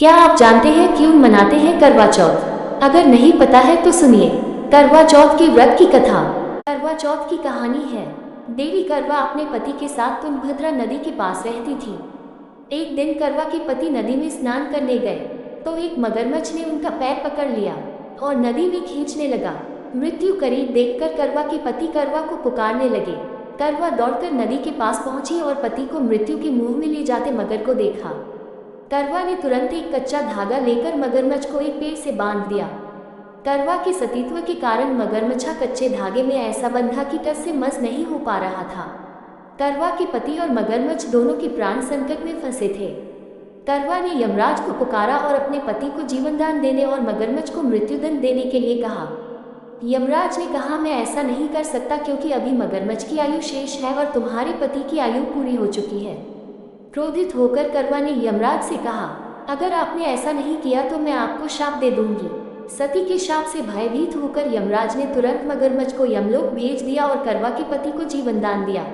क्या आप जानते हैं क्यों मनाते हैं करवा चौथ? अगर नहीं पता है तो सुनिए करवा चौथ के व्रत की कथा। करवा चौथ की कहानी है। देवी करवा अपने पति के साथ तुंगभद्रा नदी के पास रहती थी। एक दिन करवा के पति नदी में स्नान करने गए तो एक मगरमच्छ ने उनका पैर पकड़ लिया और नदी में खींचने लगा। मृत्यु करीब देखकर करवा के पति करवा को पुकारने लगे। करवा दौड़कर नदी के पास पहुंची और पति को मृत्यु के मुंह में ले जाते मगर को देखा। करवा ने तुरंत एक कच्चा धागा लेकर मगरमच्छ को एक पेड़ से बांध दिया। करवा के सतीत्व के कारण मगरमच्छा कच्चे धागे में ऐसा बंधा कि टस से मस नहीं हो पा रहा था। करवा के पति और मगरमच्छ दोनों के प्राण संकट में फंसे थे। करवा ने यमराज को पुकारा और अपने पति को जीवनदान देने और मगरमच्छ को मृत्युदंड देने के लिए कहा। यमराज ने कहा, मैं ऐसा नहीं कर सकता क्योंकि अभी मगरमच्छ की आयु शेष है और तुम्हारे पति की आयु पूरी हो चुकी है। क्रोधित होकर करवा ने यमराज से कहा, अगर आपने ऐसा नहीं किया तो मैं आपको शाप दे दूंगी। सती के शाप से भयभीत होकर यमराज ने तुरंत मगरमच्छ को यमलोक भेज दिया और करवा के पति को जीवनदान दिया।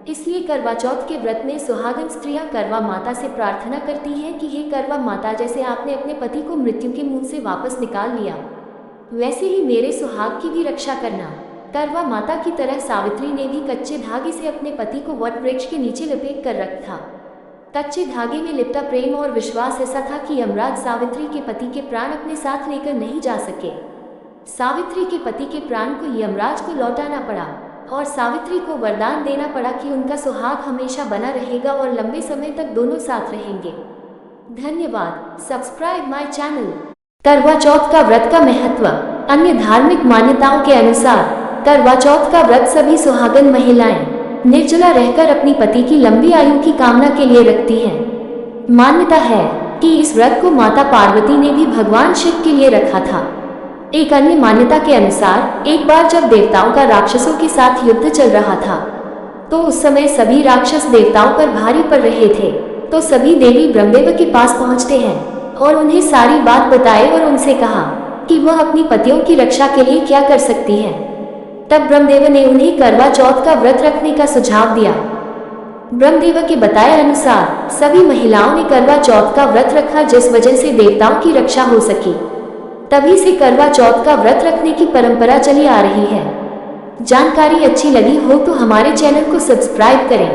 इसलिए करवा चौथ के व्रत में सुहागन स्त्रियां करवा माता से प्रार्थना करती हैं कि हे करवा माता, जैसे आपने अपने पति को मृत्यु के मुंह से वापस निकाल लिया, वैसे ही मेरे सुहाग की भी रक्षा करना। करवा माता की तरह सावित्री ने भी कच्चे धागे से अपने पति को वट वृक्ष के नीचे लपेट कर रखा था। कच्चे धागे में लिपटा प्रेम और विश्वास ऐसा था कि यमराज सावित्री के पति के प्राण अपने साथ लेकर नहीं जा सके। सावित्री के पति के प्राण को यमराज को लौटाना पड़ा और सावित्री को वरदान देना पड़ा कि उनका सुहाग हमेशा बना रहेगा और लंबे समय तक दोनों साथ रहेंगे। धन्यवाद। Subscribe my channel. करवा चौथ का व्रत का महत्व। अन्य धार्मिक मान्यताओं के अनुसार करवा चौथ का व्रत सभी सुहागन महिलाएं निर्जला रहकर अपनी पति की लंबी आयु की कामना के लिए रखती हैं। मान्यता है कि इस व्रत को माता पार्वती ने भी भगवान शिव के लिए रखा था। एक अन्य मान्यता के अनुसार एक बार जब देवताओं का राक्षसों के साथ युद्ध चल रहा था तो उस समय सभी राक्षस देवताओं पर भारी पड़ रहे थे, तो सभी देवी ब्रह्मदेव के पास पहुंचते हैं और उन्हें सारी बात बताए और उनसे कहा कि वह अपनी पतियों की रक्षा के लिए क्या कर सकती है। तब ब्रह्मदेव ने उन्हें करवा चौथ का व्रत रखने का सुझाव दिया। ब्रह्मदेव के बताए अनुसार सभी महिलाओं ने करवा चौथ का व्रत रखा, जिस वजह से देवताओं की रक्षा हो सकी। तभी से करवा चौथ का व्रत रखने की परंपरा चली आ रही है। जानकारी अच्छी लगी हो तो हमारे चैनल को सब्सक्राइब करें।